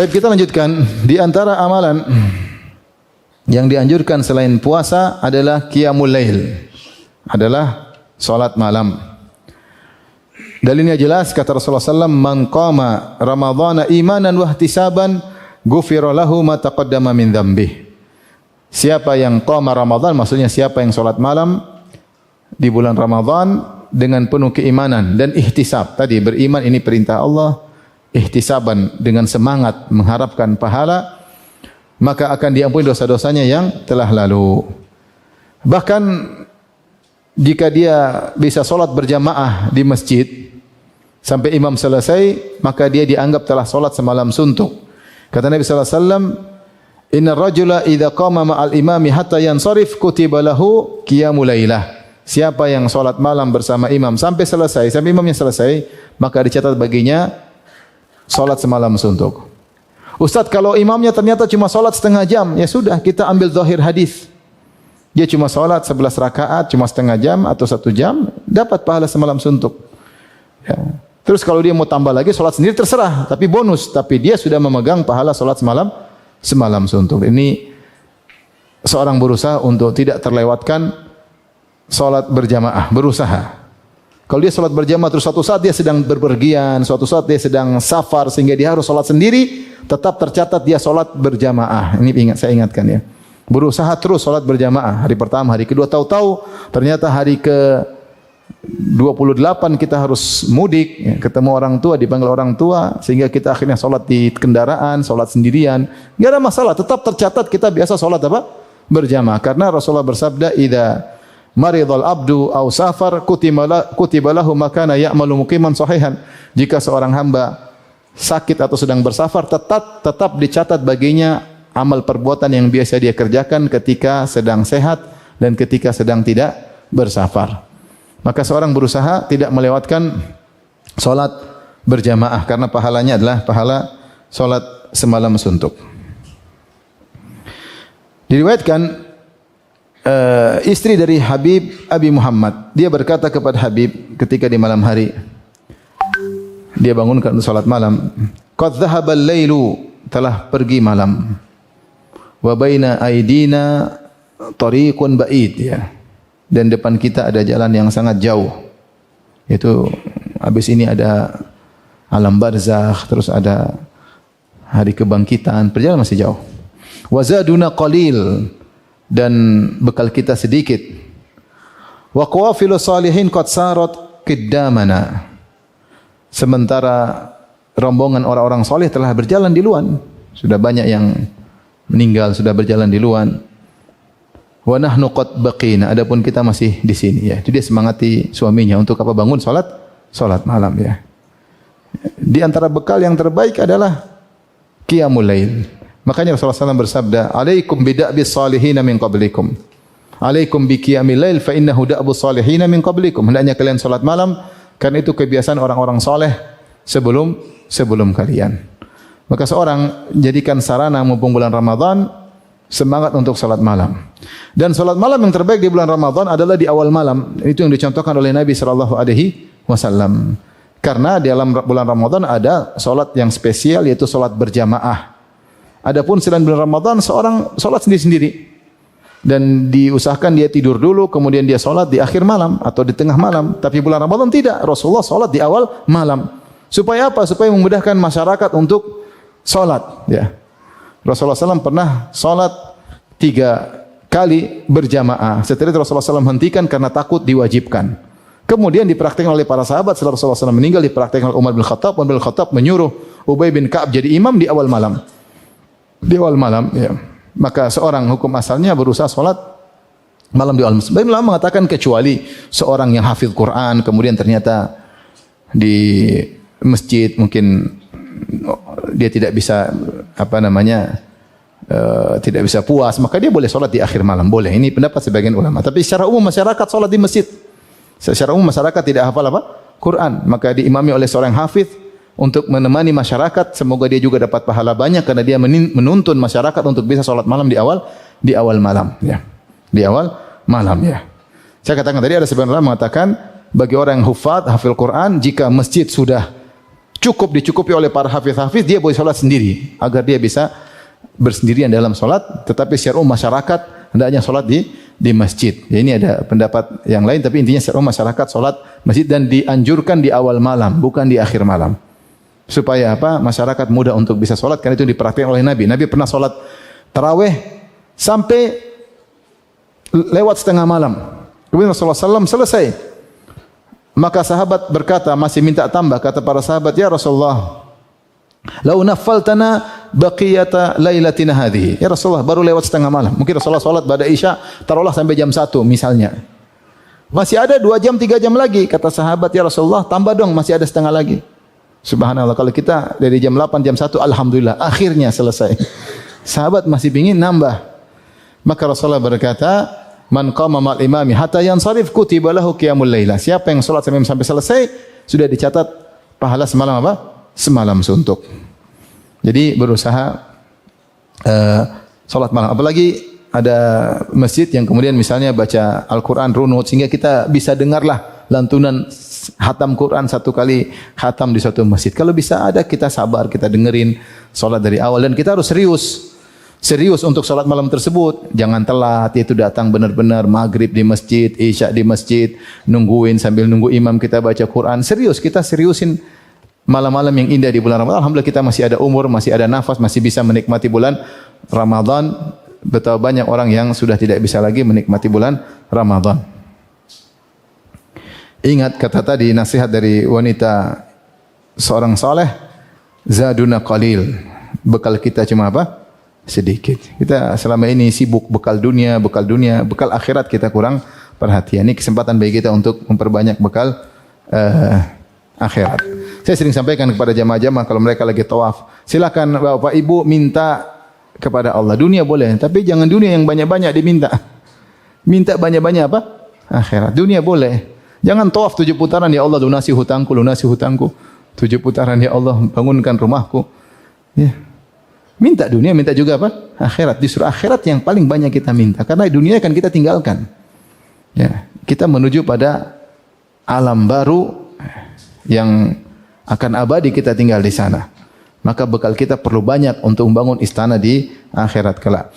Baik, kita lanjutkan. Di antara amalan yang dianjurkan selain puasa adalah qiyamul lail, adalah salat malam. Dalilnya jelas, kata Rasulullah SAW, man qama ramadhana imanan wa ihtisaban ghufira lahu ma taqaddama min dzambih. Siapa yang qama Ramadan, maksudnya siapa yang salat malam di bulan Ramadan dengan penuh keimanan dan ihtisab. Tadi beriman ini perintah Allah, ihtisaban dengan semangat mengharapkan pahala, maka akan diampuni dosa-dosanya yang telah lalu. Bahkan jika dia bisa salat berjamaah di masjid sampai imam selesai, maka dia dianggap telah salat semalam suntuk. Kata Nabi sallallahu alaihi wasallam, "Innar rajula idza qama ma'al imami hatta yansarif kutiba lahu qiyamul lailah." Siapa yang salat malam bersama imam sampai selesai, sampai imamnya selesai, maka dicatat baginya salat semalam suntuk. Ustaz, kalau imamnya ternyata cuma salat setengah jam, ya sudah, kita ambil zahir hadis. Dia cuma salat 11 rakaat, cuma setengah jam atau 1 jam, dapat pahala semalam suntuk. Ya. Terus kalau dia mau tambah lagi salat sendiri terserah, tapi bonus, tapi dia sudah memegang pahala salat semalam suntuk. Ini seorang berusaha untuk tidak terlewatkan salat berjamaah, berusaha. Kalau dia salat berjamaah terus suatu saat dia sedang berpergian, suatu saat dia sedang safar sehingga dia harus salat sendiri, tetap tercatat dia salat berjamaah. Ini saya ingatkan ya. Berusaha terus salat berjamaah. Hari pertama, hari kedua, tahu-tahu ternyata hari ke 28 kita harus mudik, ya, ketemu orang tua, dipanggil orang tua, sehingga kita akhirnya salat di kendaraan, salat sendirian. Enggak ada masalah, tetap tercatat kita biasa salat apa? Berjamaah. Karena Rasulullah bersabda, "Idza maridul abdu aw safar kutiba lahu makana ya'malu muqiman sahihan." Jika seorang hamba sakit atau sedang bersafar, tetap dicatat baginya amal perbuatan yang biasa dia kerjakan ketika sedang sehat dan ketika sedang tidak bersafar. Maka seorang berusaha tidak melewatkan salat berjamaah karena pahalanya adalah pahala salat semalam suntuk. Diriwayatkan istri dari Habib Abi Muhammad, dia berkata kepada Habib ketika di malam hari dia bangunkan untuk salat malam, "Qad dhahabal lailu," telah pergi malam. "Wa baina aidina tariqun ba'id," ya. Dan depan kita ada jalan yang sangat jauh. Itu habis ini ada alam barzakh, terus ada hari kebangkitan, perjalanan masih jauh. "Wa zaduna qalil," dan bekal kita sedikit. "Wa qawafilu salihin qad sarat qiddamana," sementara rombongan orang-orang soleh telah berjalan di luan. Sudah banyak yang meninggal, sudah berjalan di luan. "Wa nahnu qad baqina," adapun kita masih di sini, ya. Itu dia semangati suaminya untuk apa? Bangun salat malam, ya. Di antara bekal yang terbaik adalah qiyamul lail. Makanya Rasulullah SAW bersabda, "Alaikum bida'bis salihin min qablikum. Alaikum bi qiyamil lail fa innahu da'bus salihin min qablikum." Hendaknya kalian salat malam karena itu kebiasaan orang-orang saleh sebelum kalian. Maka seorang jadikan sarana mumpung bulan Ramadan semangat untuk salat malam. Dan salat malam yang terbaik di bulan Ramadan adalah di awal malam. Itu yang dicontohkan oleh Nabi sallallahu alaihi wasallam. Karena di dalam bulan Ramadan ada salat yang spesial yaitu salat berjamaah. Adapun selain bulan Ramadan seorang salat sendiri-sendiri. Dan diusahakan dia tidur dulu kemudian dia salat di akhir malam atau di tengah malam. Tapi bulan Ramadan tidak. Rasulullah salat di awal malam. Supaya apa? Supaya memudahkan masyarakat untuk salat, ya. Rasulullah SAW pernah salat 3 kali berjamaah. Setelah itu Rasulullah SAW hentikan karena takut diwajibkan. Kemudian dipraktikkan oleh para sahabat setelah Rasulullah SAW meninggal, dipraktikkan oleh Umar bin Khattab. Umar bin Khattab menyuruh Ubay bin Ka'ab jadi imam di awal malam. Di awal malam, ya. Maka seorang hukum asalnya berusaha salat malam di awal malam. Sebagian ulama mengatakan kecuali seorang yang hafid Quran kemudian ternyata di masjid mungkin dia tidak bisa tidak bisa puas, maka dia boleh salat di akhir malam, boleh. Ini pendapat sebagian ulama. Tapi secara umum masyarakat salat di masjid. Secara umum masyarakat tidak hafal Quran, maka diimami oleh seorang hafid untuk menemani masyarakat, semoga dia juga dapat pahala banyak karena dia menuntun masyarakat untuk bisa salat malam di awal malam, ya. Di awal malam, ya. Saya katakan tadi ada sebagian ulama mengatakan bagi orang yang hafal Quran, jika masjid sudah dicukupi oleh para hafiz-hafiz, dia boleh salat sendiri agar dia bisa bersendirian dalam salat, tetapi secara umum masyarakat hendaknya salat di masjid. Ya, ini ada pendapat yang lain, tapi intinya secara umum masyarakat salat masjid dan dianjurkan di awal malam, bukan di akhir malam. Supaya apa? Masyarakat mudah untuk bisa salat, karena itu diperhatikan oleh Nabi. Nabi pernah salat tarawih sampai lewat setengah malam. Kemudian Rasulullah SAW selesai. Maka sahabat berkata, masih minta tambah. Kata para sahabat, ya Rasulullah, lau naffaltana baqiyata lailatina hadhihi. Ya Rasulullah, baru lewat setengah malam. Mungkin Rasulullah salat pada Isya, taruhlah sampai jam 1 misalnya. Masih ada 2 jam, 3 jam lagi. Kata sahabat, ya Rasulullah, tambah dong, masih ada setengah lagi. Subhanallah, kalau kita dari jam 8, jam 1, alhamdulillah, akhirnya selesai. Sahabat masih ingin nambah. Maka Rasulullah berkata, man qama ma'al imami hatta yansarif kutiba lahu qiyamul lailah. Siapa yang salat sampai selesai, sudah dicatat pahala semalam apa? Semalam suntuk. Jadi berusaha salat malam. Apalagi ada masjid yang kemudian misalnya baca Al-Quran runut, sehingga kita bisa dengarlah lantunan hatam Quran 1 kali hatam di suatu masjid. Kalau bisa ada, kita sabar, kita dengerin salat dari awal, dan kita harus serius untuk salat malam tersebut. Jangan telat, itu datang benar-benar maghrib di masjid, isya di masjid, nungguin sambil nunggu imam kita baca Quran. Serius, kita seriusin malam-malam yang indah di bulan Ramadan. Alhamdulillah kita masih ada umur, masih ada nafas, masih bisa menikmati bulan Ramadan. Betapa banyak orang yang sudah tidak bisa lagi menikmati bulan Ramadan. Ingat kata tadi, nasihat dari wanita seorang saleh, zaduna qalil. Bekal kita cuma apa? Sedikit. Kita selama ini sibuk bekal dunia, bekal akhirat kita kurang perhatian. Ini kesempatan bagi kita untuk memperbanyak bekal akhirat. Saya sering sampaikan kepada jamaah-jamaah kalau mereka lagi tawaf, silakan Bapak Ibu minta kepada Allah. Dunia boleh, tapi jangan dunia yang banyak-banyak diminta. Minta banyak-banyak apa? Akhirat. Dunia boleh. Jangan tawaf 7 putaran, ya Allah lunasi hutangku, lunasi hutangku. 7 putaran, ya Allah bangunkan rumahku. Ya. Minta dunia, minta juga apa? Akhirat. Justru akhirat yang paling banyak kita minta. Karena dunia kan kita tinggalkan. Ya, kita menuju pada alam baru yang akan abadi, kita tinggal di sana. Maka bekal kita perlu banyak untuk membangun istana di akhirat kelak.